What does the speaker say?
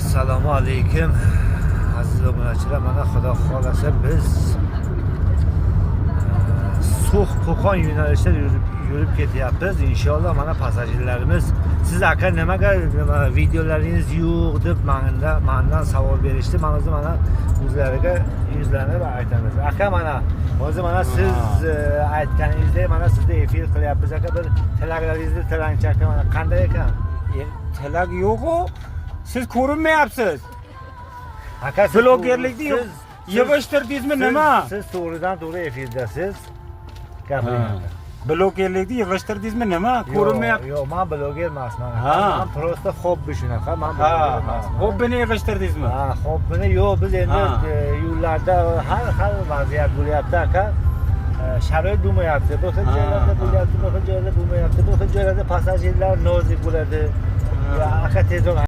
Assalomu alaykum aziz obunachilar. Mana xudo xolasa biz So'x Qo'qon yo'nalishida yurib ketyapmiz. Inshaalloh mana passajirlarimiz siz aka nimaga videolaringiz yo'q deb mendan savol berishdi. Men o'zim mana o'zlariga yuzlanib aytamiz. Aka mana o'zi mana siz aytganingizdek mana sizda efir qilyapmiz aka. Bir tilaklaringizni tilangchi aka. Mana qanday ekan? Tilak yo'q-ku. Siz ko'rinmayapsiz. Aka Blogerlikni yig'ishtirdingizmi nima? Siz to'g'ridan to'g'ri efirdasiz. Gapiring. Blogerlikni yig'ishtirdingizmi nima? Ko'rinmayapti. Yo'q, men bloger emasman. Ha. Men prosta hobbi shunaqa. Men bloger emasman. Hobbini yig'ishtirdingizmi? Ha, hobbini yo'q, biz endi yo'llarda har xil vaziyat bo'lyapti aka. Sharoit bo'lmayapti. Bir xil joylarda bo'lyapti, bir xil joylarda bo'lmayapti. Bir xil joylarda passajirlar nozik bo'ladi. Aka tezroq